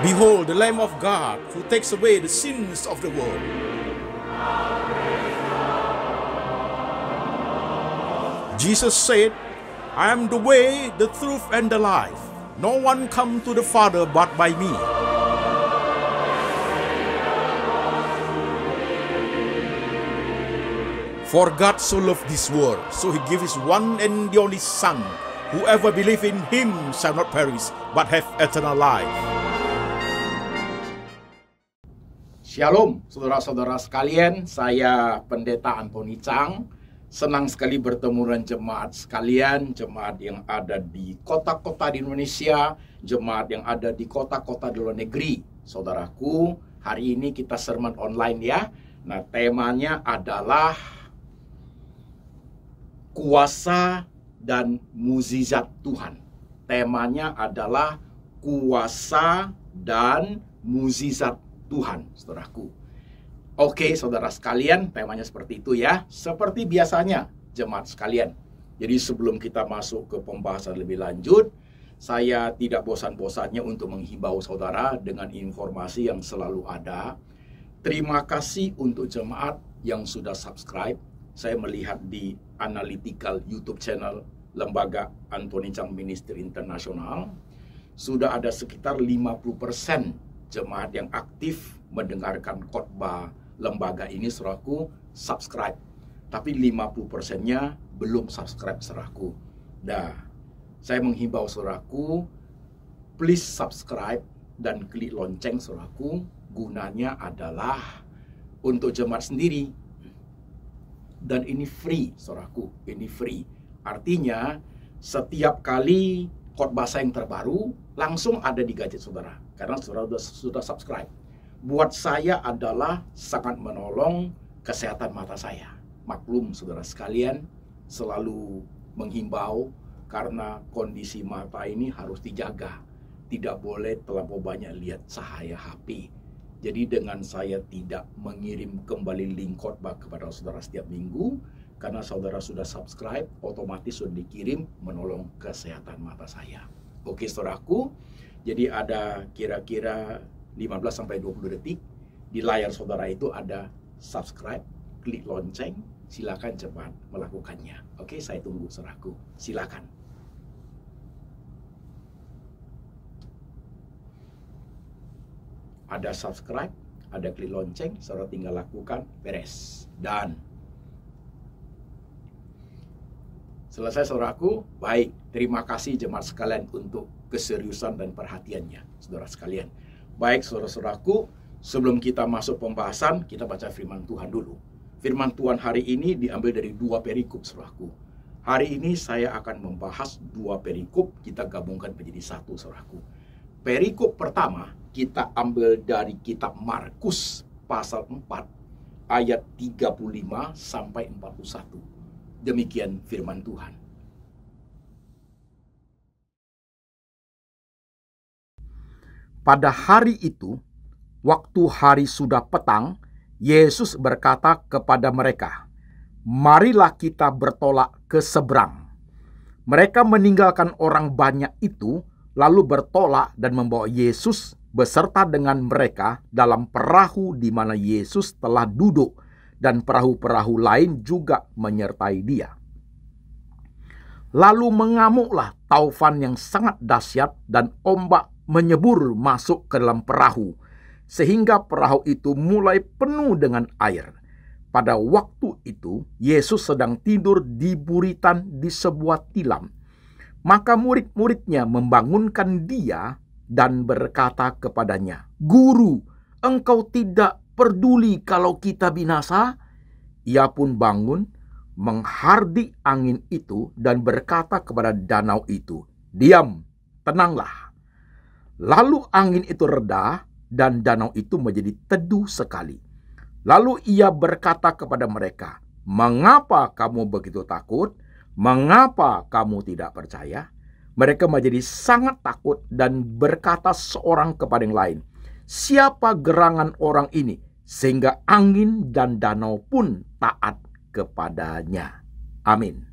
Behold, the Lamb of God who takes away the sins of the world. Jesus said, I am the way, the truth, and the life. No one comes to the Father but by me. For God so loved this world, so he gave his one and the only Son. Whoever believes in him shall not perish, but have eternal life. Shalom, saudara-saudara sekalian. Saya Pendeta Antoni Chang. Senang sekali bertemu dengan jemaat sekalian, jemaat yang ada di kota-kota di Indonesia, jemaat yang ada di kota-kota di luar negeri. Saudaraku, hari ini kita sermon online ya. Nah, temanya adalah kuasa dan mukjizat Tuhan. Temanya adalah kuasa dan mukjizat Tuhan, saudaraku. Oke, saudara sekalian, temanya seperti itu ya. Seperti biasanya, jemaat sekalian. Jadi sebelum kita masuk ke pembahasan lebih lanjut, saya tidak bosan-bosannya untuk menghimbau saudara dengan informasi yang selalu ada. Terima kasih untuk jemaat yang sudah subscribe. Saya melihat di analytical YouTube channel Lembaga Antoni Chang Ministry Internasional, sudah ada sekitar 50% jemaat yang aktif mendengarkan khotbah lembaga ini, saudaraku, subscribe. Tapi 50%-nya belum subscribe, saudaraku. Nah, saya menghimbau saudaraku, please subscribe dan klik lonceng, saudaraku. Gunanya adalah untuk jemaat sendiri. Dan ini free, saudaraku. Ini free. Artinya, setiap kali khotbah saya yang terbaru, langsung ada di gadget saudara. Karena saudara sudah subscribe. Buat saya adalah sangat menolong kesehatan mata saya. Maklum saudara sekalian, selalu menghimbau karena kondisi mata ini harus dijaga. Tidak boleh terlalu banyak lihat cahaya HP. Jadi dengan saya tidak mengirim kembali link khotbah kepada saudara setiap minggu, karena saudara sudah subscribe, otomatis sudah dikirim, menolong kesehatan mata saya. Oke saudaraku, jadi ada kira-kira 15-20 detik di layar saudara itu ada subscribe, klik lonceng, silakan cepat melakukannya. Oke, saya tunggu saudaraku, silakan. Ada subscribe, ada klik lonceng, saudara tinggal lakukan, beres. Dan selesai saudaraku, baik. Terima kasih jemaat sekalian untuk keseriusan dan perhatiannya, saudara sekalian. Baik saudara-saudaraku, sebelum kita masuk pembahasan, kita baca firman Tuhan dulu. Firman Tuhan hari ini diambil dari 2 perikop, saudaraku. Hari ini saya akan membahas 2 perikop, kita gabungkan menjadi 1, saudaraku. Perikop pertama, kita ambil dari kitab Markus pasal 4, ayat 35 sampai 41. Demikian firman Tuhan. Pada hari itu, waktu hari sudah petang, Yesus berkata kepada mereka, "Marilah kita bertolak ke seberang." Mereka meninggalkan orang banyak itu, lalu bertolak dan membawa Yesus beserta dengan mereka dalam perahu di mana Yesus telah duduk, dan perahu-perahu lain juga menyertai dia. Lalu mengamuklah taufan yang sangat dahsyat dan ombak menyebur masuk ke dalam perahu, sehingga perahu itu mulai penuh dengan air. Pada waktu itu, Yesus sedang tidur di buritan di sebuah tilam. Maka murid-muridnya membangunkan dia dan berkata kepadanya, "Guru, engkau tidak peduli kalau kita binasa?" Ia pun bangun, menghardik angin itu dan berkata kepada danau itu, "Diam, tenanglah." Lalu angin itu reda dan danau itu menjadi teduh sekali. Lalu ia berkata kepada mereka, "Mengapa kamu begitu takut? Mengapa kamu tidak percaya?" Mereka menjadi sangat takut dan berkata seorang kepada yang lain, "Siapa gerangan orang ini sehingga angin dan danau pun taat kepadanya?" Amin.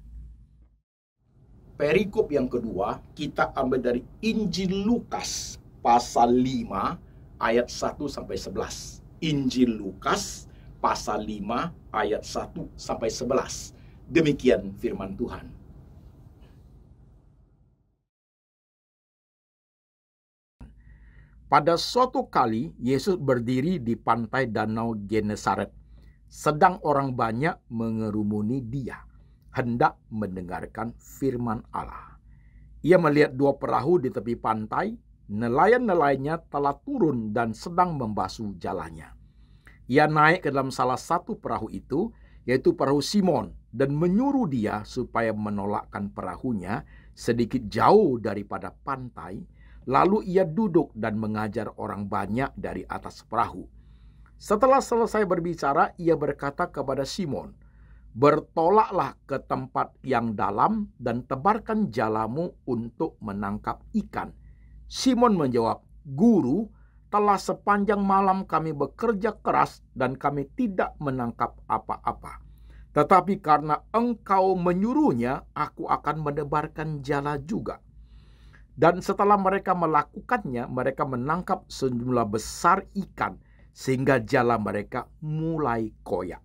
Perikop yang kedua kita ambil dari Injil Lukas pasal 5 ayat 1 sampai 11. Injil Lukas pasal 5 ayat 1 sampai 11. Demikian firman Tuhan. Pada suatu kali, Yesus berdiri di pantai Danau Genesaret. Sedang orang banyak mengerumuni dia, hendak mendengarkan firman Allah. Ia melihat dua perahu di tepi pantai, nelayan-nelayannya telah turun dan sedang membasuh jalannya. Ia naik ke dalam salah satu perahu itu, yaitu perahu Simon, dan menyuruh dia supaya menolakkan perahunya sedikit jauh daripada pantai. Lalu ia duduk dan mengajar orang banyak dari atas perahu. Setelah selesai berbicara, ia berkata kepada Simon, "Bertolaklah ke tempat yang dalam dan tebarkan jalamu untuk menangkap ikan." Simon menjawab, "Guru, telah sepanjang malam kami bekerja keras dan kami tidak menangkap apa-apa. Tetapi karena engkau menyuruhnya, aku akan menebarkan jala juga." Dan setelah mereka melakukannya, mereka menangkap sejumlah besar ikan, sehingga jala mereka mulai koyak.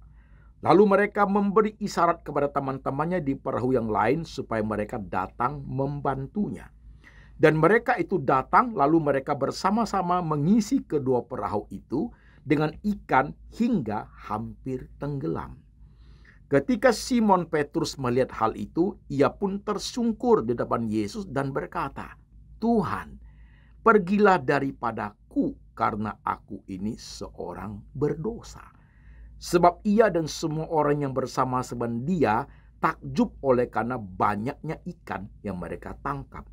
Lalu mereka memberi isyarat kepada teman-temannya di perahu yang lain supaya mereka datang membantunya. Dan mereka itu datang, lalu mereka bersama-sama mengisi kedua perahu itu dengan ikan hingga hampir tenggelam. Ketika Simon Petrus melihat hal itu, ia pun tersungkur di depan Yesus dan berkata, "Tuhan, pergilah daripadaku karena aku ini seorang berdosa." Sebab ia dan semua orang yang bersama-sama dia takjub oleh karena banyaknya ikan yang mereka tangkap.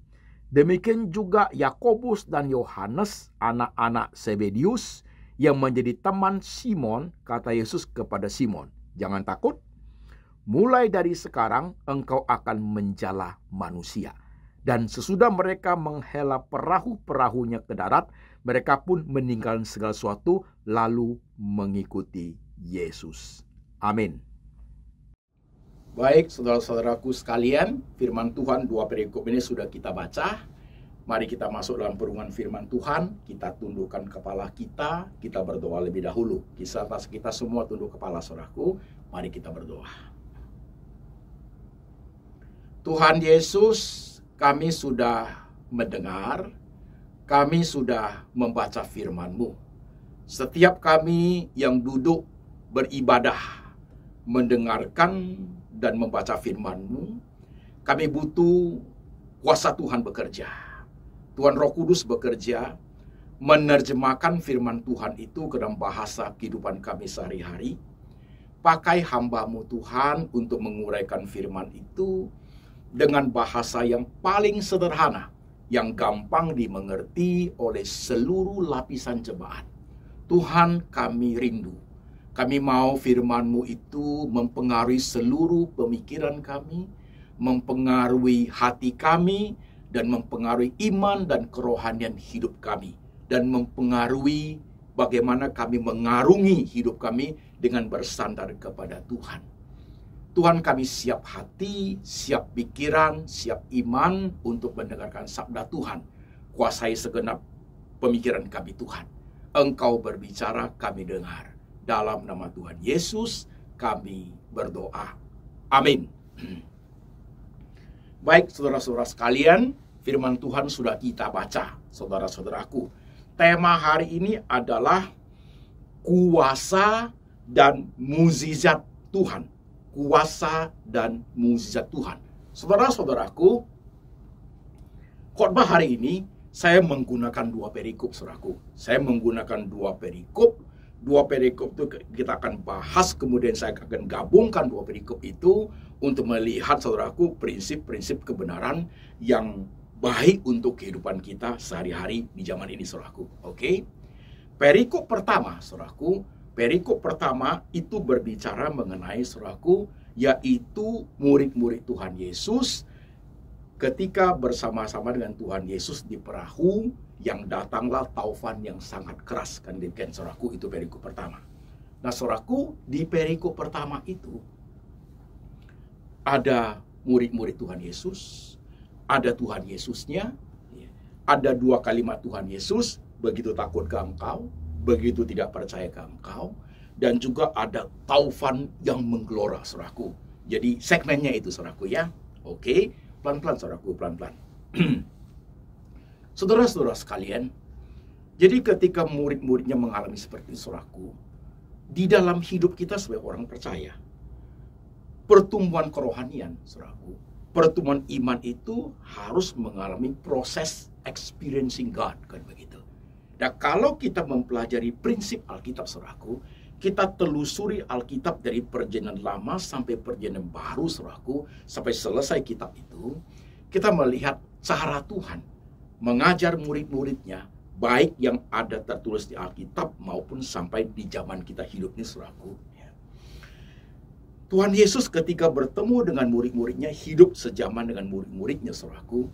Demikian juga Yakobus dan Yohanes, anak-anak Zebedius, yang menjadi teman Simon. Kata Yesus kepada Simon, "Jangan takut, mulai dari sekarang engkau akan menjala manusia." Dan sesudah mereka menghela perahu-perahunya ke darat, mereka pun meninggalkan segala sesuatu lalu mengikuti Yesus. Amin. Baik, saudara-saudaraku sekalian, firman Tuhan dua perikop ini sudah kita baca. Mari kita masuk dalam perungan firman Tuhan. Kita tundukkan kepala kita berdoa lebih dahulu. Kita semua tunduk kepala, saudaraku. Mari kita berdoa. Tuhan Yesus, kami sudah mendengar, kami sudah membaca firman-Mu. Setiap kami yang duduk beribadah, mendengarkan dan membaca firman-Mu, kami butuh kuasa Tuhan bekerja. Tuhan Roh Kudus bekerja, menerjemahkan firman Tuhan itu ke dalam bahasa kehidupan kami sehari-hari. Pakai hamba-Mu Tuhan untuk menguraikan firman itu dengan bahasa yang paling sederhana, yang gampang dimengerti oleh seluruh lapisan jemaat. Tuhan, kami rindu. Kami mau firman-Mu itu mempengaruhi seluruh pemikiran kami, mempengaruhi hati kami, dan mempengaruhi iman dan kerohanian hidup kami, dan mempengaruhi bagaimana kami mengarungi hidup kami dengan bersandar kepada Tuhan. Tuhan, kami siap hati, siap pikiran, siap iman untuk mendengarkan sabda Tuhan. Kuasai segenap pemikiran kami, Tuhan. Engkau berbicara, kami dengar. Dalam nama Tuhan Yesus, kami berdoa. Amin. Baik, saudara-saudara sekalian, firman Tuhan sudah kita baca, saudara-saudaraku. Tema hari ini adalah kuasa dan mukjizat Tuhan. Kuasa dan mukjizat Tuhan. Saudara-saudaraku, khotbah hari ini saya menggunakan dua perikop, saudaraku. Saya menggunakan dua perikop. Dua perikop itu kita akan bahas, kemudian saya akan gabungkan dua perikop itu untuk melihat, saudaraku, prinsip-prinsip kebenaran yang baik untuk kehidupan kita sehari-hari di zaman ini, saudaraku. Oke? Perikop pertama, saudaraku, perikop pertama itu berbicara mengenai, saudaraku, yaitu murid-murid Tuhan Yesus ketika bersama-sama dengan Tuhan Yesus di perahu, yang datanglah taufan yang sangat keras. Kan demikian, saudaraku, itu perikop pertama. Nah, saudaraku, di perikop pertama itu ada murid-murid Tuhan Yesus, ada Tuhan Yesusnya, Ada dua kalimat Tuhan Yesus, begitu takut ke engkau, begitu tidak percaya ke engkau, dan juga ada taufan yang menggelora, saudaraku. Jadi segmennya itu, saudaraku ya. Oke, pelan-pelan saudaraku, pelan-pelan. Saudara-saudara sekalian, jadi ketika murid-muridnya mengalami seperti itu, saudaraku, di dalam hidup kita sebagai orang percaya, pertumbuhan kerohanian, saudaraku, pertumbuhan iman itu harus mengalami proses experiencing God, kan begitu. Dan kalau kita mempelajari prinsip Alkitab, saudaraku, kita telusuri Alkitab dari perjanjian lama sampai perjanjian baru, saudaraku, sampai selesai kitab itu, kita melihat cara Tuhan mengajar murid-muridnya, baik yang ada tertulis di Alkitab maupun sampai di zaman kita hidup ini, saudaraku. Tuhan Yesus ketika bertemu dengan murid-muridnya, hidup sejaman dengan murid-muridnya, saudaraku,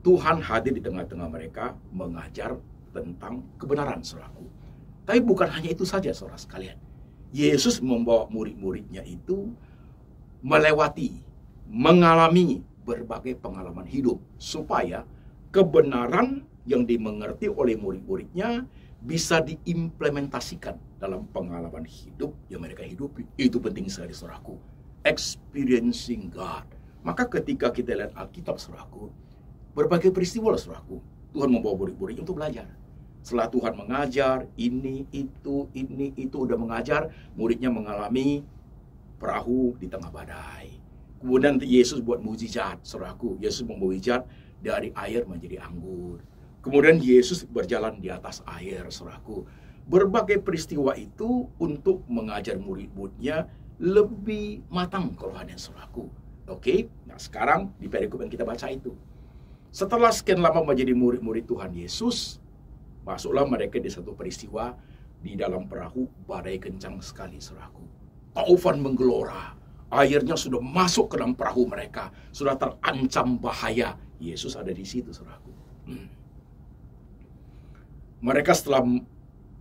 Tuhan hadir di tengah-tengah mereka mengajar tentang kebenaran, saudaraku. Tapi bukan hanya itu saja, saudara sekalian. Yesus membawa murid-muridnya itu melewati, mengalami berbagai pengalaman hidup, supaya kebenaran yang dimengerti oleh murid-muridnya bisa diimplementasikan dalam pengalaman hidup yang mereka hidupi. Itu penting sekali, saudaraku. Experiencing God. Maka ketika kita lihat Alkitab, saudaraku, berbagai peristiwa, saudaraku, Tuhan membawa murid-muridnya untuk belajar. Setelah Tuhan mengajar, ini, itu, udah mengajar, muridnya mengalami perahu di tengah badai. Kemudian Yesus buat mujizat, saudaraku. Yesus membawa mujizat dari air menjadi anggur. Kemudian Yesus berjalan di atas air, saudaraku. Berbagai peristiwa itu untuk mengajar murid-muridnya lebih matang kerohanian, saudaraku. Oke, nah sekarang di perikop yang kita baca itu. Setelah sekian lama menjadi murid-murid Tuhan Yesus, masuklah mereka di satu peristiwa di dalam perahu, badai kencang sekali, saudaraku. Taufan menggelora, airnya sudah masuk ke dalam perahu mereka, sudah terancam bahaya. Yesus ada di situ, saudaraku. Mereka setelah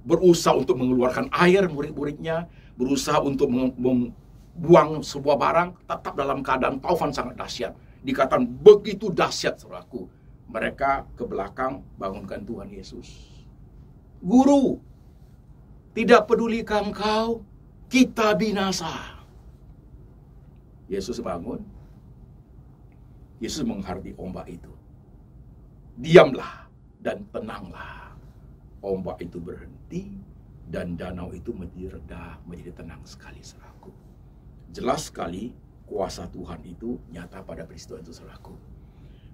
berusaha untuk mengeluarkan air, murid-muridnya berusaha untuk membuang sebuah barang, tetap dalam keadaan taufan sangat dahsyat. Dikatakan begitu dahsyat, saudaraku. Mereka ke belakang bangunkan Tuhan Yesus. Guru, tidak pedulikah engkau kita binasa? Yesus bangun. Yesus menghadapi ombak itu. Diamlah dan tenanglah. Ombak itu berhenti dan danau itu menjadi reda, menjadi tenang sekali, saudaraku. Jelas sekali kuasa Tuhan itu nyata pada peristiwa itu, saudaraku.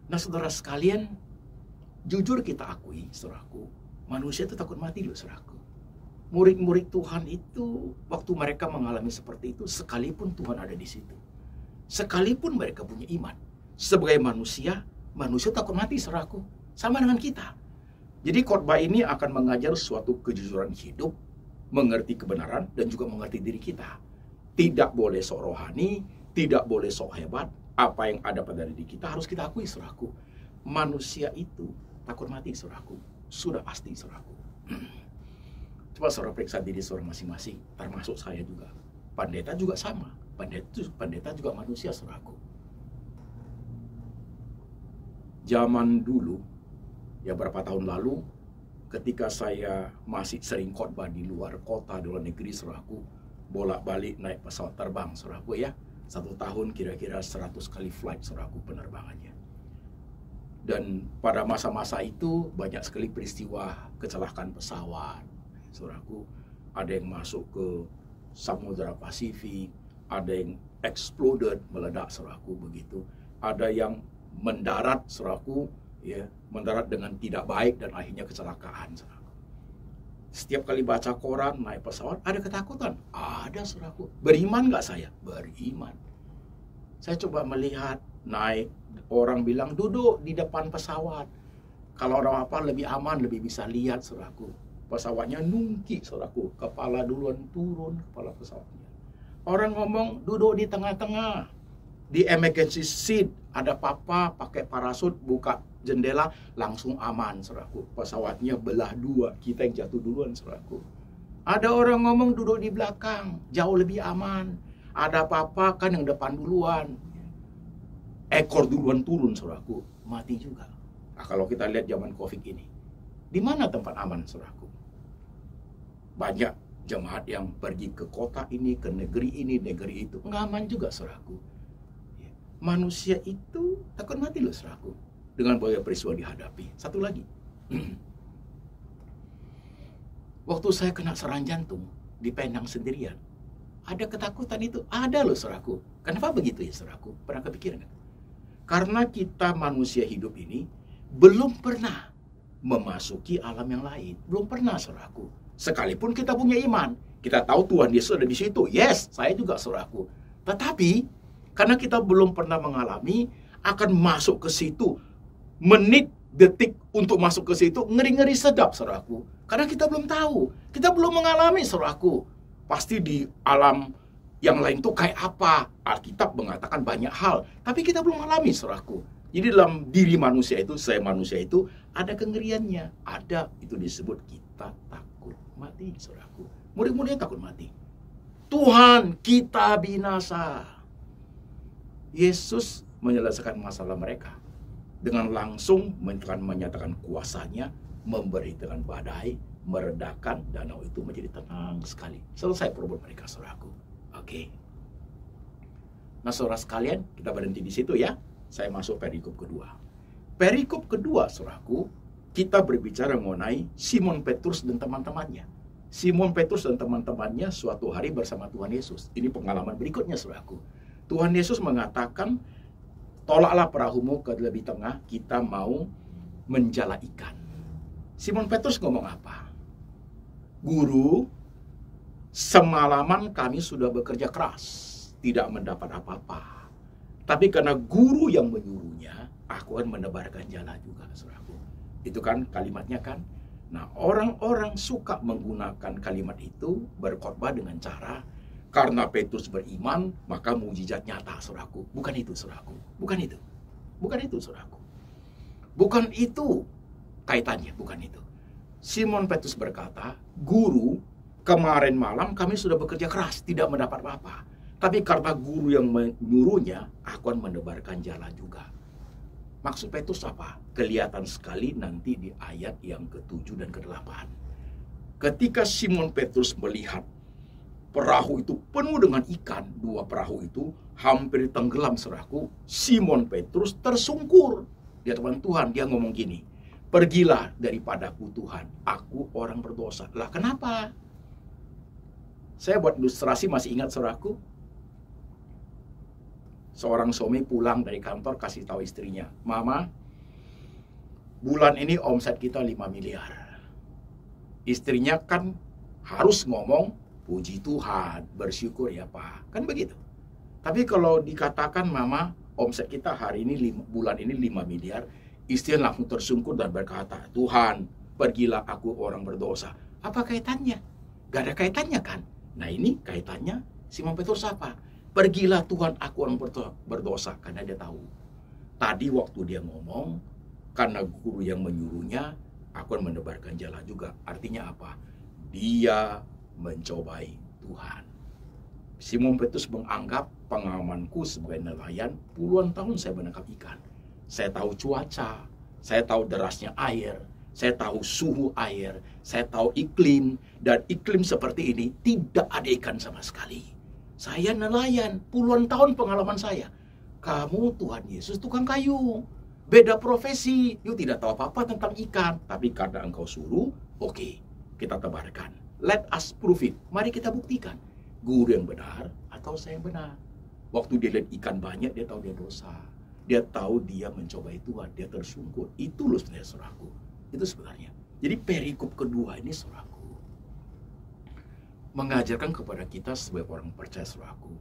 Nah, saudara sekalian, jujur kita akui, saudaraku, manusia itu takut mati loh, saudaraku. Murid-murid Tuhan itu, waktu mereka mengalami seperti itu, sekalipun Tuhan ada di situ, sekalipun mereka punya iman, sebagai manusia, manusia takut mati, saudaraku. Sama dengan kita. Jadi khotbah ini akan mengajar suatu kejujuran hidup, mengerti kebenaran, dan juga mengerti diri kita. Tidak boleh sok rohani, tidak boleh sok hebat. Apa yang ada pada diri kita harus kita akui, saudaraku. Manusia itu takut mati, saudaraku. Sudah pasti, saudaraku. Coba saudara periksa diri saudara masing-masing, termasuk saya juga. Pendeta juga sama. Pendeta juga manusia, saudaraku. Zaman dulu, ya berapa tahun lalu, ketika saya masih sering khotbah di luar kota, di luar negeri, saudaraku, bolak-balik naik pesawat terbang, saudaraku ya. 1 tahun kira-kira 100 kali flight, saudaraku, penerbangannya. Dan pada masa-masa itu banyak sekali peristiwa kecelakaan pesawat, saudaraku. Ada yang masuk ke Samudra Pasifik, ada yang exploded, meledak, saudaraku, begitu. Ada yang mendarat, saudaraku, ya, mendarat dengan tidak baik dan akhirnya kecelakaan, saudaraku. Setiap kali baca koran, naik pesawat, ada ketakutan. Ada, saudaraku. Beriman nggak saya? Beriman. Saya coba melihat, naik, orang bilang duduk di depan pesawat. Kalau orang apa lebih aman, lebih bisa lihat, saudaraku. Pesawatnya nungki, saudaraku. Kepala duluan turun, kepala pesawatnya. Orang ngomong duduk di tengah-tengah. Di emergency seat, ada papa pakai parasut, buka jendela, langsung aman, saudaraku. Pesawatnya belah dua, kita yang jatuh duluan, saudaraku. Ada orang ngomong duduk di belakang, jauh lebih aman. Ada papa kan yang depan duluan. Ekor duluan turun, saudaraku. Mati juga. Nah, kalau kita lihat zaman COVID ini, di mana tempat aman, saudaraku? Banyak jemaat yang pergi ke kota ini, ke negeri ini, negeri itu. Nggak aman juga, saudaraku. Manusia itu takut mati loh, saudaraku. Dengan banyak peristiwa dihadapi. Satu lagi. Waktu saya kena serangan jantung di Penang sendirian, ada ketakutan itu. Ada loh, saudaraku. Kenapa begitu ya, saudaraku? Pernah kepikiran kan? Karena kita manusia hidup ini belum pernah memasuki alam yang lain. Belum pernah, saudaraku. Sekalipun kita punya iman, kita tahu Tuhan Yesus ada di situ. Yes, saya juga, saudaraku. Tetapi karena kita belum pernah mengalami, akan masuk ke situ, menit, detik untuk masuk ke situ, ngeri-ngeri sedap, saudaraku. Karena kita belum tahu, kita belum mengalami, saudaraku. Pasti di alam yang lain tuh kayak apa? Alkitab mengatakan banyak hal, tapi kita belum mengalami, saudaraku. Jadi dalam diri manusia itu, saya manusia itu, ada kengeriannya. Ada, itu disebut kita takut mati, saudaraku. Murid-muridnya takut mati. Tuhan, kita binasa. Yesus menyelesaikan masalah mereka dengan langsung menyatakan kuasanya, memberitakan badai, meredakan danau itu menjadi tenang sekali. Selesai problem mereka, saudaraku. Oke. Nah, saudara sekalian, kita berhenti di situ ya. Saya masuk perikop kedua. Perikop kedua, saudaraku, kita berbicara mengenai Simon Petrus dan teman-temannya. Simon Petrus dan teman-temannya suatu hari bersama Tuhan Yesus. Ini pengalaman berikutnya, saudaraku. Tuhan Yesus mengatakan, tolaklah perahumu ke lebih tengah, kita mau menjala ikan. Simon Petrus ngomong apa? Guru, semalaman kami sudah bekerja keras, tidak mendapat apa-apa. Tapi karena guru yang menyuruhnya, aku akan menebarkan jala juga, saudaraku. Itu kan kalimatnya kan? Nah, orang-orang suka menggunakan kalimat itu, berkhotbah dengan cara, karena Petrus beriman, maka mukjizat nyata, saudaraku. Bukan itu, saudaraku. Bukan itu. Bukan itu, saudaraku. Bukan itu kaitannya, bukan itu. Simon Petrus berkata, Guru, kemarin malam kami sudah bekerja keras, tidak mendapat apa-apa. Tapi karena guru yang menyuruhnya, aku akan menebarkan jala juga. Maksud Petrus apa? Kelihatan sekali nanti di ayat yang ke-7 dan ke-8. Ketika Simon Petrus melihat perahu itu penuh dengan ikan, dua perahu itu hampir tenggelam, saudaraku. Simon Petrus tersungkur. Dia teman Tuhan, dia ngomong gini, pergilah daripadaku Tuhan, aku orang berdosa. Lah kenapa? Saya buat ilustrasi, masih ingat, saudaraku? Seorang suami pulang dari kantor kasih tahu istrinya, Mama, bulan ini omset kita 5 miliar. Istrinya kan harus ngomong, puji Tuhan, bersyukur ya Pak. Kan begitu. Tapi kalau dikatakan, Mama, omset kita hari ini, bulan ini 5 miliar, istri langsung tersungkur dan berkata, Tuhan, pergilah aku orang berdosa. Apa kaitannya? Gak ada kaitannya kan? Nah ini kaitannya Simon Petrus apa? Pergilah Tuhan, aku orang berdosa. Karena dia tahu. Tadi waktu dia ngomong, karena guru yang menyuruhnya, aku akan menebarkan jala juga. Artinya apa? Dia mencobai Tuhan. Simon Petrus menganggap pengalamanku sebagai nelayan, puluhan tahun saya menangkap ikan. Saya tahu cuaca, saya tahu derasnya air, saya tahu suhu air, saya tahu iklim, dan iklim seperti ini tidak ada ikan sama sekali. Saya nelayan, puluhan tahun pengalaman saya. Kamu Tuhan Yesus tukang kayu, beda profesi, you tidak tahu apa-apa tentang ikan, tapi karena engkau suruh, oke, kita tebarkan. Let us prove it. Mari kita buktikan. Guru yang benar atau saya yang benar. Waktu dia lihat ikan banyak, dia tahu dia dosa. Dia tahu dia mencobai Tuhan. Dia tersungkur. Itu loh sebenarnya, saudaraku. Itu sebenarnya. Jadi perikop kedua ini, saudaraku, mengajarkan kepada kita sebagai orang percaya, saudaraku.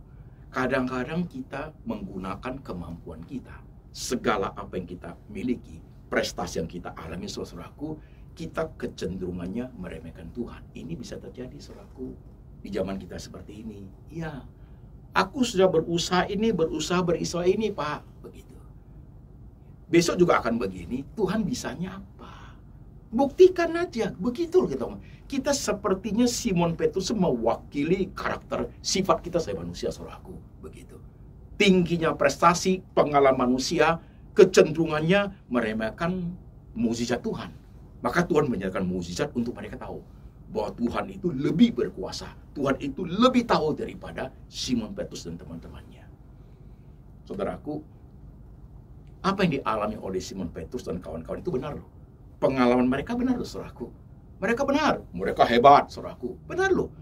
Kadang-kadang kita menggunakan kemampuan kita. Segala apa yang kita miliki, prestasi yang kita alami, saudaraku, kita kecenderungannya meremehkan Tuhan. Ini bisa terjadi, saudaraku, di zaman kita seperti ini. Ya, aku sudah berusaha berusaha ini, Pak. Begitu. Besok juga akan begini. Tuhan bisanya apa? Buktikan aja. Begitu loh kita. Kita sepertinya Simon Petrus mewakili karakter sifat kita sebagai manusia, saudaraku. Begitu. Tingginya prestasi, pengalaman manusia, kecenderungannya meremehkan mukjizat Tuhan. Maka Tuhan menyatakan mukjizat untuk mereka tahu bahwa Tuhan itu lebih berkuasa. Tuhan itu lebih tahu daripada Simon Petrus dan teman-temannya. Saudaraku, apa yang dialami oleh Simon Petrus dan kawan-kawan itu benar loh. Pengalaman mereka benar loh, saudaraku. Mereka benar. Mereka hebat, saudaraku. Benar loh.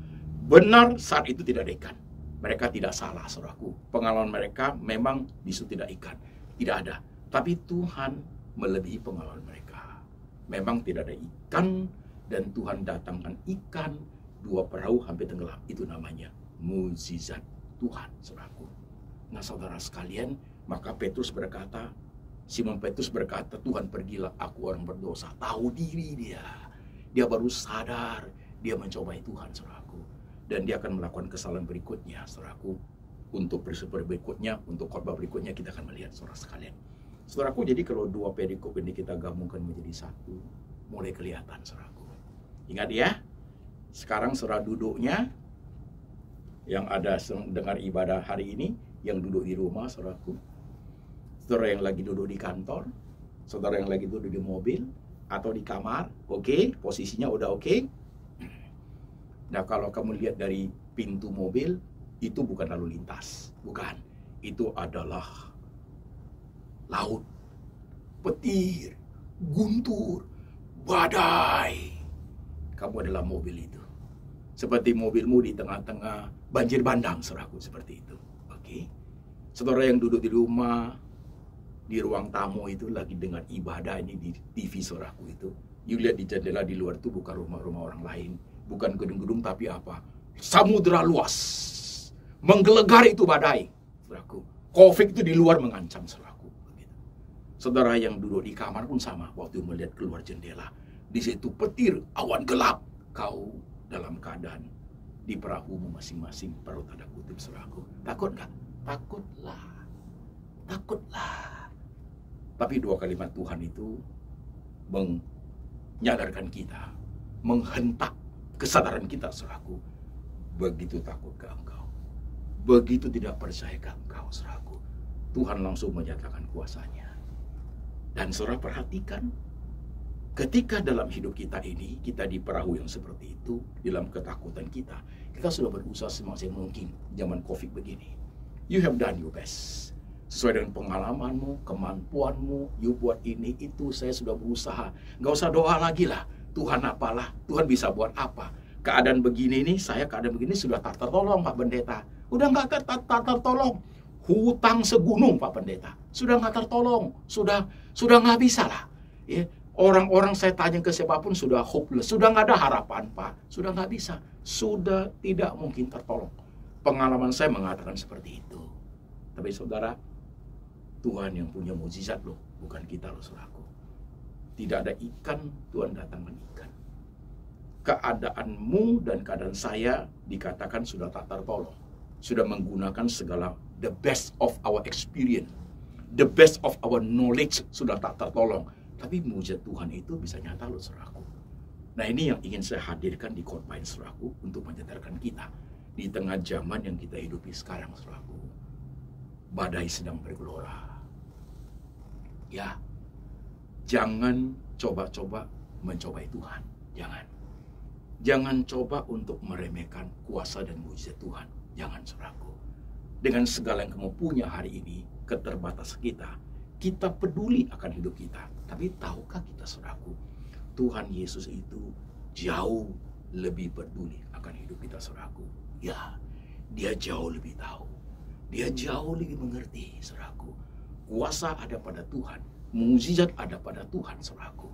Benar saat itu tidak ada ikan. Mereka tidak salah, saudaraku. Pengalaman mereka memang di situ tidak ikan. Tidak ada. Tapi Tuhan melebihi pengalaman mereka. Memang tidak ada ikan dan Tuhan datangkan ikan, 2 perahu hampir tenggelam. Itu namanya mukjizat Tuhan, saudaraku. Nah, saudara sekalian, maka Petrus berkata, Simon Petrus berkata, Tuhan pergilah, aku orang berdosa. Tahu diri dia. Dia baru sadar, dia mencobai Tuhan, saudaraku. Dan dia akan melakukan kesalahan berikutnya, saudaraku. Untuk peristiwa berikutnya, untuk khotbah berikutnya, kita akan melihat, saudara sekalian. Saudaraku, jadi kalau 2 perikop ini kita gabungkan menjadi satu, mulai kelihatan, saudaraku. Ingat ya, sekarang saudara duduknya, yang ada dengar ibadah hari ini, yang duduk di rumah, saudaraku. Saudara yang lagi duduk di kantor, saudara yang lagi duduk di mobil, atau di kamar, oke, posisinya udah oke. Nah, kalau kamu lihat dari pintu mobil, itu bukan lalu lintas, bukan. Itu adalah laut, petir, guntur, badai. Kamu adalah mobil itu. Seperti mobilmu di tengah-tengah banjir bandang, saudaraku, seperti itu. Oke. Saudara yang duduk di rumah, di ruang tamu itu lagi dengar ibadah ini di TV, saudaraku itu. You lihat di jendela di luar itu bukan rumah-rumah orang lain, bukan gedung-gedung, tapi apa? Samudra luas. Menggelegar itu badai, saudaraku. Covid itu di luar mengancam, saudaraku. Begitu. Saudara yang duduk di kamar pun sama, waktu melihat keluar jendela. Di situ petir, awan gelap. Kau dalam keadaan di perahumu masing-masing, perahu tanda kutip, saudaraku. Takut nggak? Takutlah. Takutlah. Tapi 2 kalimat Tuhan itu menyadarkan kita, menghentak kesadaran kita, saudaraku. Begitu takut ke engkau, begitu tidak percaya ke engkau, saudaraku, Tuhan langsung menyatakan kuasanya. Dan saudara perhatikan, ketika dalam hidup kita ini, kita di perahu yang seperti itu, dalam ketakutan kita sudah berusaha semaksimal mungkin zaman Covid begini. You have done your best. Sesuai dengan pengalamanmu, kemampuanmu, you buat ini, itu, saya sudah berusaha. Nggak usah doa lagi lah. Tuhan apalah, Tuhan bisa buat apa. Keadaan begini nih, keadaan begini sudah tak tertolong, Pak Pendeta. Udah nggak tertolong. Hutang segunung, Pak Pendeta. Sudah nggak tertolong. Sudah nggak bisa lah. Ya. Orang-orang saya tanya ke siapapun sudah hopeless. Sudah nggak ada harapan, Pak. Sudah nggak bisa. Sudah tidak mungkin tertolong. Pengalaman saya mengatakan seperti itu. Tapi saudara, Tuhan yang punya mukjizat loh, bukan kita loh, saudaraku. Tidak ada ikan, Tuhan datangkan ikan. Keadaanmu dan keadaan saya dikatakan sudah tak tertolong. Sudah menggunakan segala the best of our experience, the best of our knowledge, sudah tak tertolong. Tapi mukjizat Tuhan itu bisa nyata loh, saudaraku. Nah, ini yang ingin saya hadirkan di khotbah ini, saudaraku, untuk menyadarkan kita di tengah zaman yang kita hidupi sekarang, saudaraku. Badai sedang bergelora. Ya, jangan coba-coba mencobai Tuhan. Jangan coba untuk meremehkan kuasa dan mukjizat Tuhan. Jangan, saudaraku. Dengan segala yang kamu punya hari ini, keterbatasan kita peduli akan hidup kita. Tapi tahukah kita, saudaraku, Tuhan Yesus itu jauh lebih peduli akan hidup kita, saudaraku. Ya, dia jauh lebih tahu. Dia jauh lebih mengerti, saudaraku. Kuasa ada pada Tuhan, mukjizat ada pada Tuhan, saudaraku.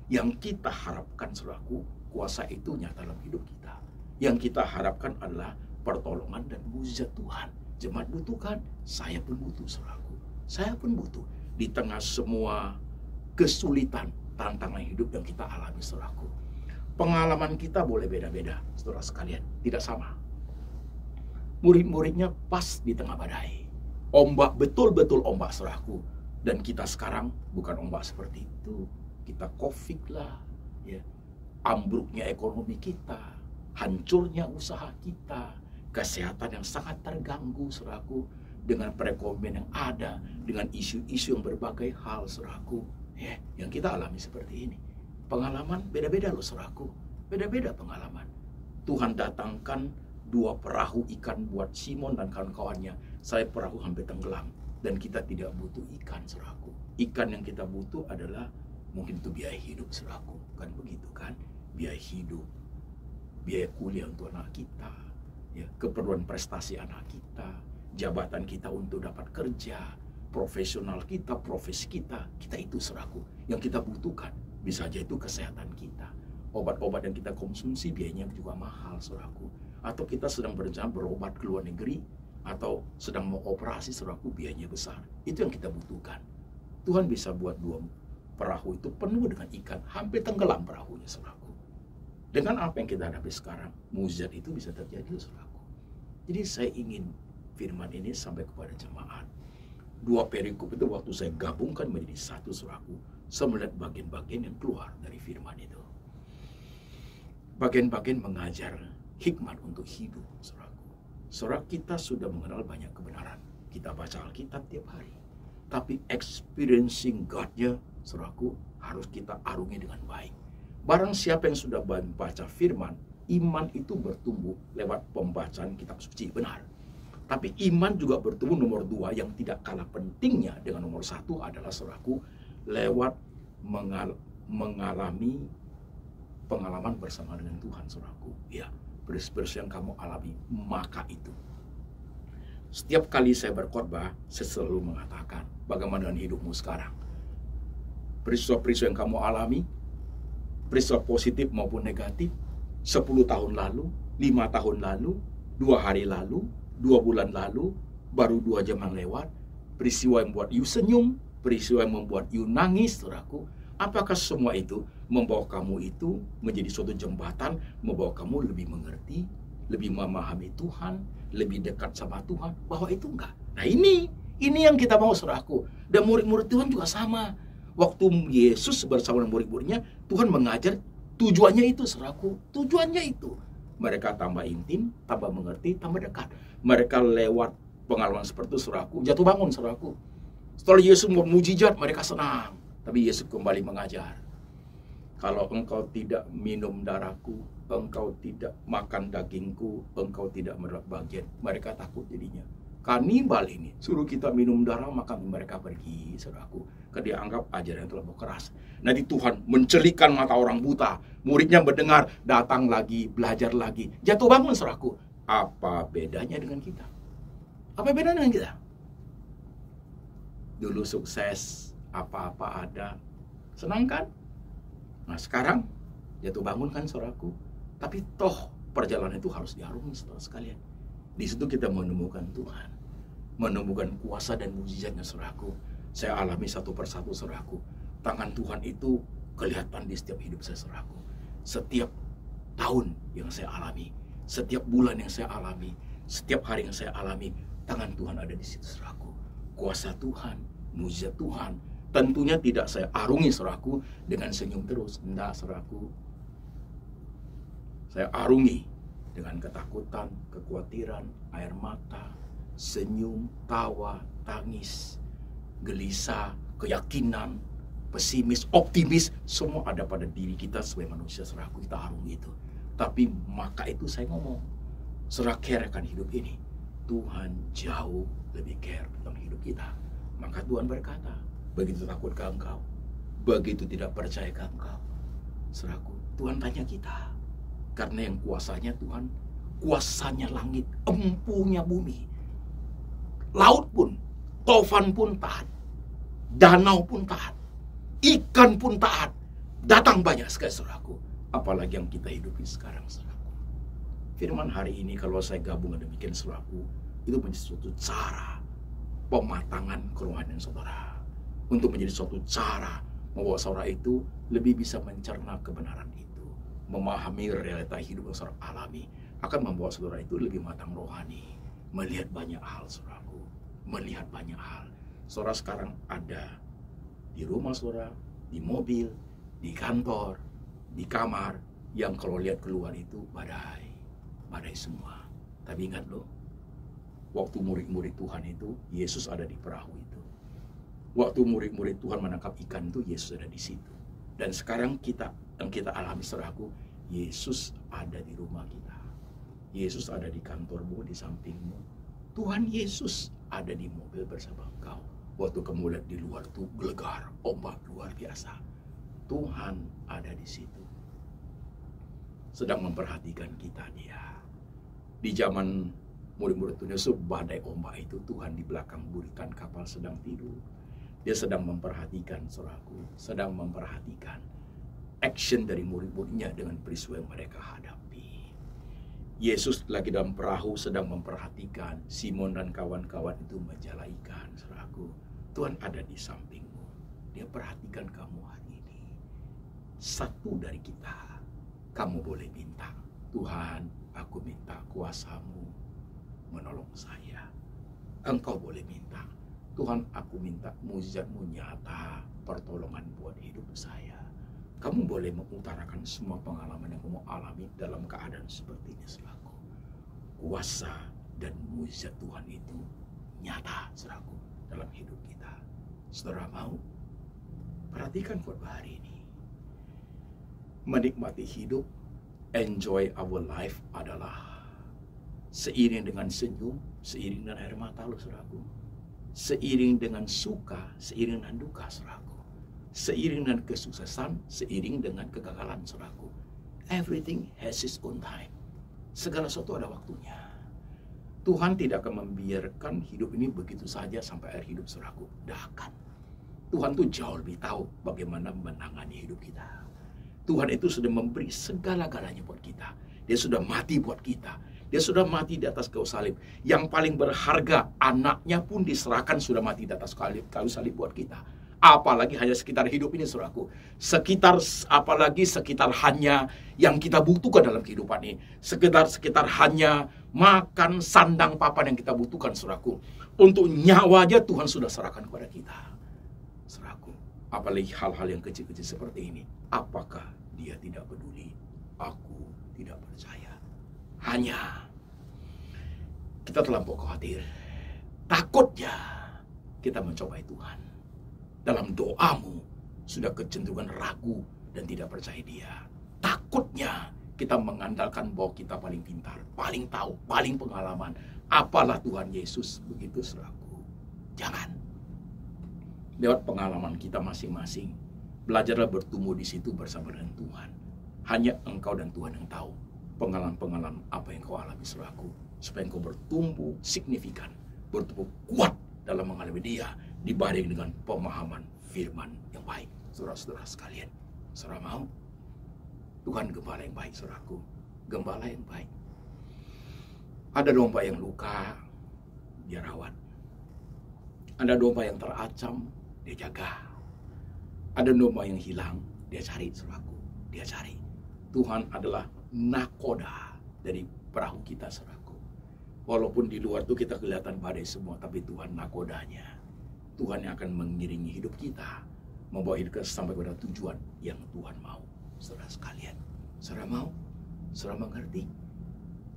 Yang kita harapkan, saudaraku, kuasa itu nyata dalam hidup kita. Yang kita harapkan adalah pertolongan dan mukjizat Tuhan. Jemaat butuhkan, saya pun butuh, saudaraku. Saya pun butuh di tengah semua kesulitan, tantangan hidup yang kita alami, saudaraku. Pengalaman kita boleh beda-beda, saudara sekalian, tidak sama. Murid-muridnya pas di tengah badai. Ombak, betul-betul ombak, saudaraku. Dan kita sekarang bukan ombak seperti itu. Kita Covid lah, ya. Ambruknya ekonomi kita, hancurnya usaha kita, kesehatan yang sangat terganggu, saudaraku, dengan perekonomian yang ada, dengan isu-isu yang berbagai hal, saudaraku, ya, yang yang kita alami seperti ini. Pengalaman beda-beda loh saudaraku. Beda-beda pengalaman. Tuhan datangkan 2 perahu ikan buat Simon dan kawan-kawannya. Saya perahu hampir tenggelam. Dan kita tidak butuh ikan saudaraku. Ikan yang kita butuh adalah mungkin itu biaya hidup saudaraku. Kan begitu kan? Biaya hidup. Biaya kuliah untuk anak kita. Ya, keperluan prestasi anak kita. Jabatan kita untuk dapat kerja. Profesional kita, profesi kita itu saudaraku yang kita butuhkan. Bisa aja itu kesehatan kita. Obat-obat yang kita konsumsi biayanya juga mahal saudaraku. Atau kita sedang berencana berobat ke luar negeri, atau sedang mau operasi saudaraku, biayanya besar. Itu yang kita butuhkan. Tuhan bisa buat 2 perahu itu penuh dengan ikan, hampir tenggelam perahunya saudaraku. Dengan apa yang kita hadapi sekarang, mukjizat itu bisa terjadi saudaraku. Jadi saya ingin firman ini sampai kepada jemaat. 2 perikop itu waktu saya gabungkan menjadi satu saudaraku, saya melihat bagian-bagian yang keluar dari firman itu. Bagian-bagian mengajar hikmat untuk hidup saudaraku. Saudara, kita sudah mengenal banyak kebenaran. Kita baca Alkitab tiap hari. Tapi experiencing God-nya saudaraku harus kita arungi dengan baik. Barang siapa yang sudah baca firman, iman itu bertumbuh lewat pembacaan kitab suci benar. Tapi iman juga bertumbuh nomor 2 yang tidak kalah pentingnya dengan nomor 1 adalah saudaraku lewat mengalami pengalaman bersama dengan Tuhan saudaraku. Ya, peristiwa yang kamu alami, maka itu. Setiap kali saya berkhotbah, saya selalu mengatakan, bagaimana dengan hidupmu sekarang? Peristiwa-peristiwa yang kamu alami, peristiwa positif maupun negatif, 10 tahun lalu, 5 tahun lalu, 2 hari lalu, 2 bulan lalu, baru 2 jam yang lewat, peristiwa yang membuat you senyum, peristiwa yang membuat you nangis, saudaraku. Apakah semua itu membawa kamu itu menjadi suatu jembatan, membawa kamu lebih mengerti, lebih memahami Tuhan, lebih dekat sama Tuhan? Bahwa itu enggak. Nah ini yang kita mau saudaraku. Dan murid-murid Tuhan juga sama. Waktu Yesus bersama dengan murid-muridnya, Tuhan mengajar tujuannya itu saudaraku. Tujuannya itu. Mereka tambah intim, tambah mengerti, tambah dekat. Mereka lewat pengalaman seperti itu saudaraku, jatuh bangun saudaraku. Setelah Yesus membuat mujizat, mereka senang. Tapi Yesus kembali mengajar. Kalau engkau tidak minum darahku, engkau tidak makan dagingku, engkau tidak mendapat bagian. Mereka takut jadinya. Kanibal ini suruh kita minum darah, maka mereka pergi saudaraku. Karena dia anggap ajaran yang terlalu keras. Nanti Tuhan mencelikan mata orang buta. Muridnya mendengar, datang lagi, belajar lagi. Jatuh bangun saudaraku. Apa bedanya dengan kita? Apa bedanya dengan kita? Dulu sukses, apa-apa ada. Senang kan? Nah sekarang jatuh bangun kan saudaraku. Tapi toh perjalanan itu harus diarungi saudara sekalian. Di situ kita menemukan Tuhan. Menemukan kuasa dan mujizatnya saudaraku. Saya alami satu persatu saudaraku. Tangan Tuhan itu kelihatan di setiap hidup saya saudaraku. Setiap tahun yang saya alami, setiap bulan yang saya alami, setiap hari yang saya alami, tangan Tuhan ada di situ saudaraku. Kuasa Tuhan, mujizat Tuhan. Tentunya tidak saya arungi saudaraku dengan senyum terus. Enggak saudaraku. Saya arungi dengan ketakutan, kekhawatiran, air mata, senyum, tawa, tangis, gelisah, keyakinan, pesimis, optimis, semua ada pada diri kita sebagai manusia saudaraku. Kita arungi itu. Tapi maka itu saya ngomong, saudara care akan hidup ini. Tuhan jauh lebih care tentang hidup kita. Maka Tuhan berkata, begitu takut ke engkau, begitu tidak percaya ke engkau. Saudaraku, Tuhan tanya kita. Karena yang kuasanya Tuhan, kuasanya langit, empunya bumi. Laut pun, tofan pun taat. Danau pun taat. Ikan pun taat. Datang banyak sekali saudaraku. Apalagi yang kita hidupi sekarang saudaraku. Firman hari ini kalau saya gabung demikian saudaraku, itu menjadi suatu cara pematangan kerohanian saudara. Untuk menjadi suatu cara membawa saudara itu lebih bisa mencerna kebenaran itu. Memahami realita hidup yang saudara alami. Akan membawa saudara itu lebih matang rohani. Melihat banyak hal saudaraku. Melihat banyak hal. Saudara sekarang ada di rumah saudara, di mobil, di kantor, di kamar, yang kalau lihat keluar itu badai. Badai semua. Tapi ingat loh, waktu murid-murid Tuhan itu, Yesus ada di perahu itu. Waktu murid-murid Tuhan menangkap ikan itu, Yesus ada di situ. Dan sekarang yang kita alami, saudaraku, Yesus ada di rumah kita. Yesus ada di kantormu, di sampingmu. Tuhan Yesus ada di mobil bersama engkau. Waktu kamu lihat di luar tuh gelegar, ombak luar biasa. Tuhan ada di situ. Sedang memperhatikan kita dia. Di zaman murid-murid Yesus, badai ombak itu, Tuhan di belakang buritan kapal sedang tidur. Dia sedang memperhatikan, saudaraku, sedang memperhatikan action dari murid-muridnya dengan peristiwa yang mereka hadapi. Yesus lagi dalam perahu sedang memperhatikan Simon dan kawan-kawan itu menjala ikan, saudaraku. Tuhan ada di sampingmu. Dia perhatikan kamu hari ini. Satu dari kita, kamu boleh minta, Tuhan, aku minta kuasa-Mu menolong saya. Engkau boleh minta, Tuhan, aku minta mujizat-Mu nyata, pertolongan buat hidup saya. Kamu boleh mengutarakan semua pengalaman yang kamu alami dalam keadaan seperti ini, saudaraku. Kuasa dan mujizat Tuhan itu nyata, saudaraku, dalam hidup kita. Saudara mau? Perhatikan khotbah hari ini. Menikmati hidup, enjoy our life adalah seiring dengan senyum, seiring dengan air mata, saudaraku. Seiring dengan suka, seiring dengan duka, saudaraku. Seiring dengan kesuksesan, seiring dengan kegagalan, saudaraku. Everything has its own time. Segala sesuatu ada waktunya. Tuhan tidak akan membiarkan hidup ini begitu saja sampai akhir hidup, saudaraku. Tidak akan. Tuhan tuh jauh lebih tahu bagaimana menangani hidup kita. Tuhan itu sudah memberi segala-galanya buat kita. Dia sudah mati buat kita. Dia sudah mati di atas kayu salib. Yang paling berharga, anaknya pun diserahkan, sudah mati di atas kayu salib buat kita. Apalagi hanya sekitar hidup ini, saudaraku. Apalagi sekitar hanya yang kita butuhkan dalam kehidupan ini. Sekitar hanya makan, sandang, papan yang kita butuhkan, saudaraku. Untuk nyawa aja Tuhan sudah serahkan kepada kita, saudaraku. Apalagi hal-hal yang kecil-kecil seperti ini. Apakah Dia tidak peduli? Aku tidak percaya. Hanya kita terlampau khawatir. Takutnya kita mencobai Tuhan. Dalam doamu sudah kecenderungan ragu dan tidak percaya Dia. Takutnya kita mengandalkan bahwa kita paling pintar, paling tahu, paling pengalaman. Apalah Tuhan Yesus begitu, saudaraku. Jangan. Lewat pengalaman kita masing-masing, belajarlah bertumbuh di situ bersama dengan Tuhan. Hanya engkau dan Tuhan yang tahu pengalaman-pengalaman apa yang kau alami, saudaraku. Supaya engkau bertumbuh signifikan, bertumbuh kuat dalam mengalami Dia, dibanding dengan pemahaman firman yang baik. Saudara-saudara sekalian, saudara mau? Tuhan gembala yang baik, saudaraku. Gembala yang baik. Ada domba yang luka, Dia rawat. Ada domba yang teracam, Dia jaga. Ada domba yang hilang, Dia cari, saudaraku. Dia cari. Tuhan adalah nakoda dari perahu kita, saudaraku. Walaupun di luar itu kita kelihatan badai semua, tapi Tuhan nakodanya. Tuhan yang akan mengiringi hidup kita, membawa hidup kita sampai pada tujuan yang Tuhan mau. Saudara sekalian, saudara mau? Saudara mengerti?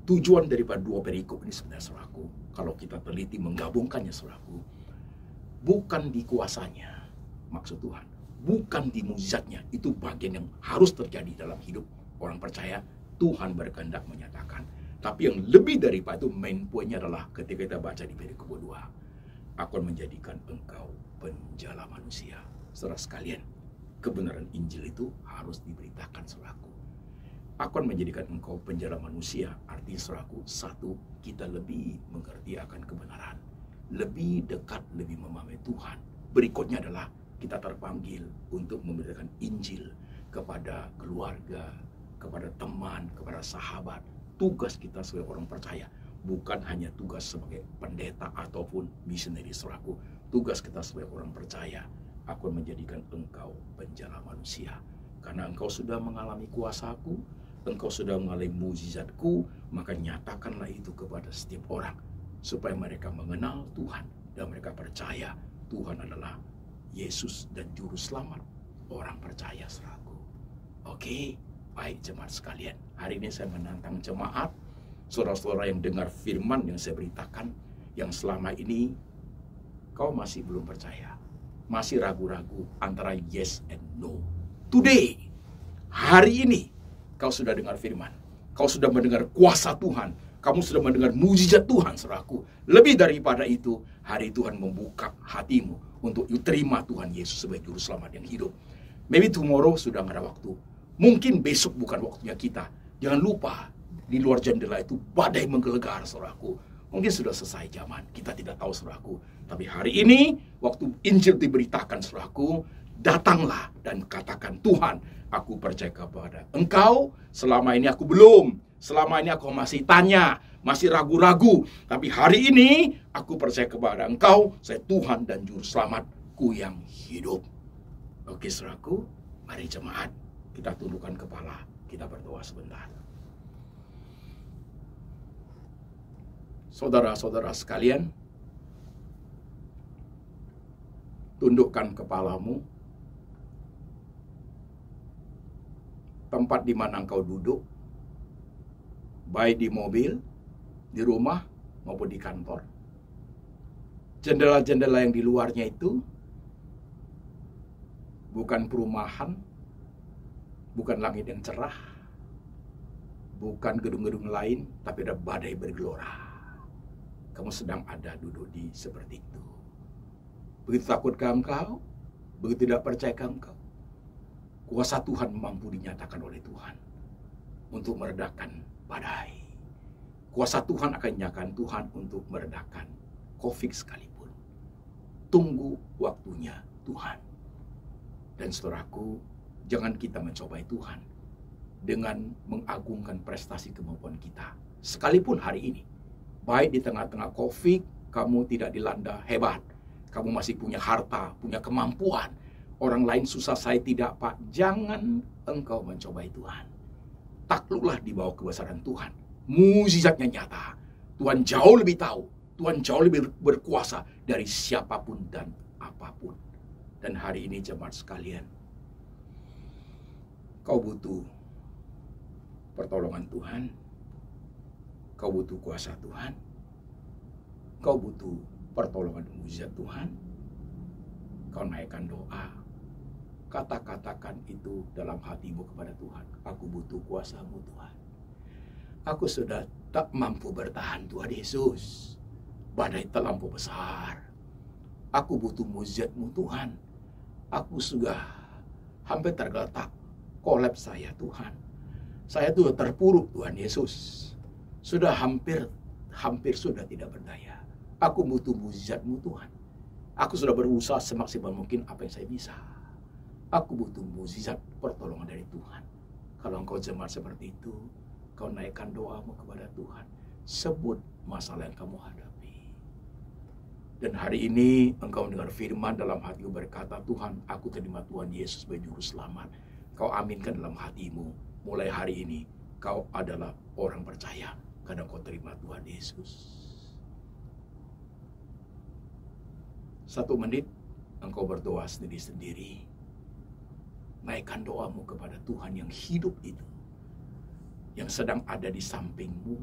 Tujuan daripada dua perikop ini sebenarnya, saudaraku, kalau kita teliti menggabungkannya, saudaraku, bukan di kuasanya, maksud Tuhan, bukan di mujizatnya. Itu bagian yang harus terjadi dalam hidup orang percaya. Tuhan berkehendak menyatakan. Tapi yang lebih daripada itu, main poinnya adalah ketika kita baca di perikop kedua, akan menjadikan engkau penjala manusia. Saudara sekalian, kebenaran Injil itu harus diberitakan, saudaraku. Akan menjadikan engkau penjala manusia. Artinya, saudaraku, satu, kita lebih mengerti akan kebenaran, lebih dekat, lebih memahami Tuhan. Berikutnya adalah kita terpanggil untuk memberitakan Injil kepada keluarga, kepada teman, kepada sahabat. Tugas kita sebagai orang percaya bukan hanya tugas sebagai pendeta ataupun misioneri, saudaraku. Tugas kita sebagai orang percaya akan menjadikan engkau penjala manusia. Karena engkau sudah mengalami kuasaku, engkau sudah mengalami mujizatku, maka nyatakanlah itu kepada setiap orang, supaya mereka mengenal Tuhan dan mereka percaya Tuhan adalah Yesus dan Juru Selamat orang percaya, saudaraku. Oke, baik jemaat sekalian. Hari ini saya menantang jemaat, saudara-saudara yang dengar firman yang saya beritakan, yang selama ini kau masih belum percaya. masih ragu-ragu antara yes and no. Today, hari ini, kau sudah dengar firman. Kau sudah mendengar kuasa Tuhan. Kamu sudah mendengar mujizat Tuhan, saudaraku. Lebih daripada itu, hari Tuhan membuka hatimu untuk terima Tuhan Yesus sebagai Juru Selamat yang hidup. Maybe tomorrow sudah nggak ada waktu. Mungkin besok bukan waktunya kita. Jangan lupa, di luar jendela itu badai menggelegar, saudaraku. Mungkin sudah selesai zaman. Kita tidak tahu, saudaraku. Tapi hari ini, waktu Injil diberitakan, saudaraku, datanglah dan katakan, Tuhan, aku percaya kepada Engkau. Selama ini aku belum. Selama ini aku masih tanya, masih ragu-ragu. Tapi hari ini aku percaya kepada Engkau. Saya Tuhan dan Juru Selamatku yang hidup. Oke, saudaraku, mari jemaat kita tundukkan kepala. Kita berdoa sebentar. Saudara-saudara sekalian, tundukkan kepalamu. Tempat di mana engkau duduk, baik di mobil, di rumah, maupun di kantor. Jendela-jendela yang di luarnya itu bukan perumahan, bukan langit yang cerah, bukan gedung-gedung lain, tapi ada badai bergelora. Kamu sedang ada duduk di seperti itu. Begitu takutkah engkau? Begitu tidak percayakah engkau? Kuasa Tuhan mampu dinyatakan oleh Tuhan untuk meredakan badai. Kuasa Tuhan akan dinyatakan Tuhan untuk meredakan COVID sekalipun. Tunggu waktunya Tuhan. Dan saudaraku, jangan kita mencobai Tuhan dengan mengagungkan prestasi kemampuan kita. Sekalipun hari ini, baik di tengah-tengah COVID, kamu tidak dilanda hebat. Kamu masih punya harta, punya kemampuan. Orang lain susah, saya tidak, Pak. Jangan engkau mencobai Tuhan. Takluklah di bawah kebesaran Tuhan. Mujizatnya nyata. Tuhan jauh lebih tahu. Tuhan jauh lebih berkuasa dari siapapun dan apapun. Dan hari ini jemaat sekalian, kau butuh pertolongan Tuhan. Kau butuh kuasa Tuhan. Kau butuh pertolongan mujizat Tuhan. Kau naikkan doa. Kata-katakan itu dalam hatimu kepada Tuhan. Aku butuh kuasa-Mu, Tuhan. Aku sudah tak mampu bertahan, Tuhan Yesus. Badai terlampau besar. Aku butuh mujizat-Mu, Tuhan. Aku sudah hampir tergeletak. Kolaps saya, Tuhan. Saya sudah terpuruk, Tuhan Yesus. Sudah hampir sudah tidak berdaya. Aku butuh mujizat-Mu, Tuhan. Aku sudah berusaha semaksimal mungkin apa yang saya bisa. Aku butuh mujizat pertolongan dari Tuhan. Kalau engkau jemaat seperti itu, kau naikkan doamu kepada Tuhan. Sebut masalah yang kamu hadapi. Dan hari ini engkau mendengar firman dalam hatimu berkata, Tuhan, aku terima Tuhan Yesus sebagai Juru Selamat. Kau aminkan dalam hatimu. Mulai hari ini, kau adalah orang percaya. Karena kau terima Tuhan Yesus. 1 menit, engkau berdoa sendiri-sendiri. Naikkan doamu kepada Tuhan yang hidup itu. Yang sedang ada di sampingmu,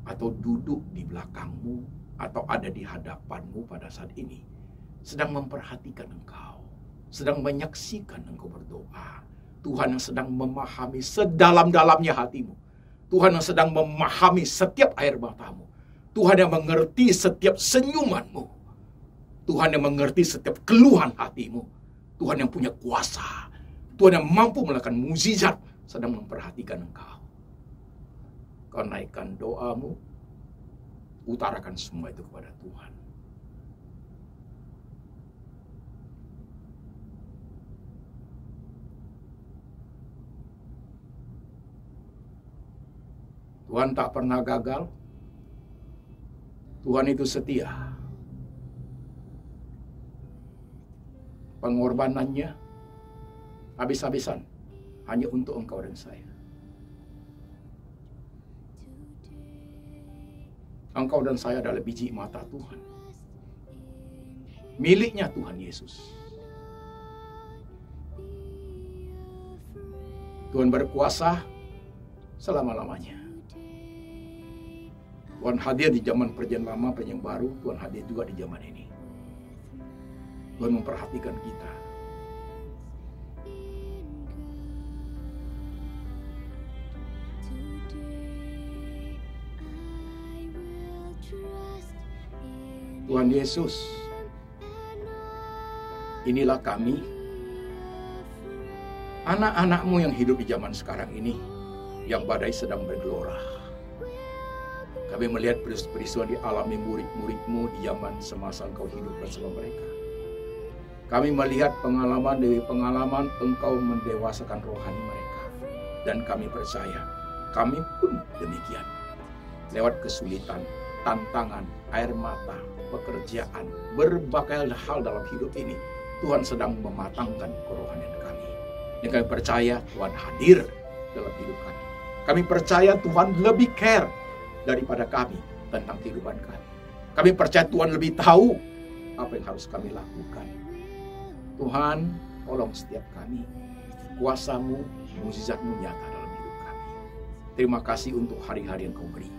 atau duduk di belakangmu, atau ada di hadapanmu pada saat ini. Sedang memperhatikan engkau. Sedang menyaksikan engkau berdoa. Tuhan yang sedang memahami sedalam-dalamnya hatimu. Tuhan yang sedang memahami setiap air matamu. Tuhan yang mengerti setiap senyumanmu. Tuhan yang mengerti setiap keluhan hatimu. Tuhan yang punya kuasa. Tuhan yang mampu melakukan mujizat sedang memperhatikan engkau. Kau naikkan doamu. Utarakan semua itu kepada Tuhan. Tuhan tak pernah gagal. Tuhan itu setia. Pengorbanannya habis-habisan hanya untuk engkau dan saya. Engkau dan saya adalah biji mata Tuhan. Miliknya Tuhan Yesus. Tuhan berkuasa selama-lamanya. Tuhan hadir di zaman perjanjian lama, perjanjian baru. Tuhan hadir juga di zaman ini. Tuhan memperhatikan kita. Tuhan Yesus, inilah kami, anak-anak-Mu yang hidup di zaman sekarang ini, yang badai sedang bergelora. Kami melihat peristiwa dialami murid-murid-Mu di zaman semasa Engkau hidup bersama mereka. Kami melihat pengalaman demi pengalaman Engkau mendewasakan rohani mereka. Dan kami percaya, kami pun demikian. Lewat kesulitan, tantangan, air mata, pekerjaan, berbagai hal dalam hidup ini, Tuhan sedang mematangkan kerohanian kami. Dan kami percaya Tuhan hadir dalam hidup kami. Kami percaya Tuhan lebih care daripada kami tentang kehidupan kami. Kami percaya Tuhan lebih tahu apa yang harus kami lakukan. Tuhan, tolong setiap kami. Kuasa-Mu, mukjizat-Mu nyata dalam hidup kami. Terima kasih untuk hari-hari yang Kau beri.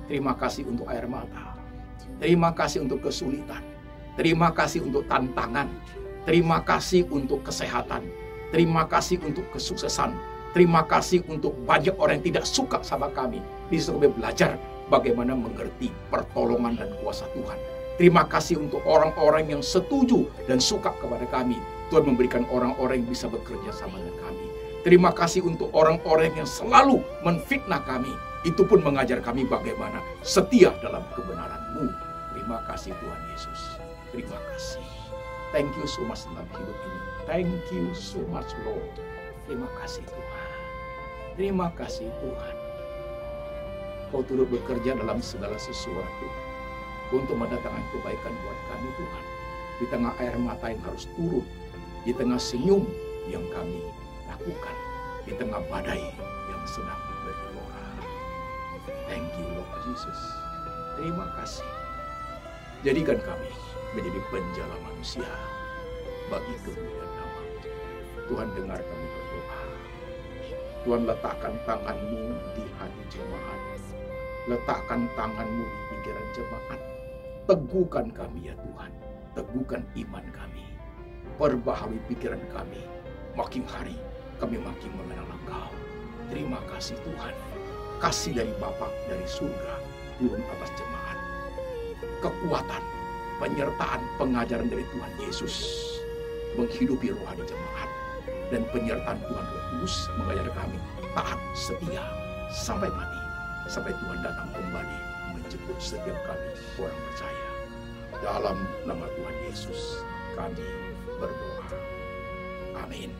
Terima kasih untuk air mata. Terima kasih untuk kesulitan. Terima kasih untuk tantangan. Terima kasih untuk kesehatan. Terima kasih untuk kesuksesan. Terima kasih untuk banyak orang yang tidak suka sama kami. Disuruh belajar bagaimana mengerti pertolongan dan kuasa Tuhan. Terima kasih untuk orang-orang yang setuju dan suka kepada kami. Tuhan memberikan orang-orang yang bisa bekerja sama dengan kami. Terima kasih untuk orang-orang yang selalu menfitnah kami. Itu pun mengajar kami bagaimana setia dalam kebenaran-Mu. Terima kasih Tuhan Yesus. Terima kasih. Thank you so much dalam hidup ini. Thank you so much Lord. Terima kasih Tuhan. Terima kasih Tuhan. Kau turut bekerja dalam segala sesuatu untuk mendatangkan kebaikan buat kami Tuhan. Di tengah air mata yang harus turun, di tengah senyum yang kami lakukan, di tengah badai yang sedang bergelora. Thank you Lord Jesus. Terima kasih. Jadikan kami menjadi penjala manusia bagi kemuliaan nama. Tuhan, dengar kami berdoa. Tuhan, letakkan tangan-Mu di hati jemaat. Letakkan tangan-Mu di pikiran jemaat. Teguhkan kami ya Tuhan. Teguhkan iman kami. Perbaharui pikiran kami. Makin hari kami makin mengenal Engkau. Terima kasih Tuhan. Kasih dari Bapa dari surga turun atas jemaat. Kekuatan, penyertaan, pengajaran dari Tuhan Yesus menghidupi rohani jemaat, dan penyertaan Tuhan Roh Kudus mengajar kami taat setia sampai mati, sampai Tuhan datang kembali menjemput setiap kami orang percaya. Dalam nama Tuhan Yesus kami berdoa. Amin.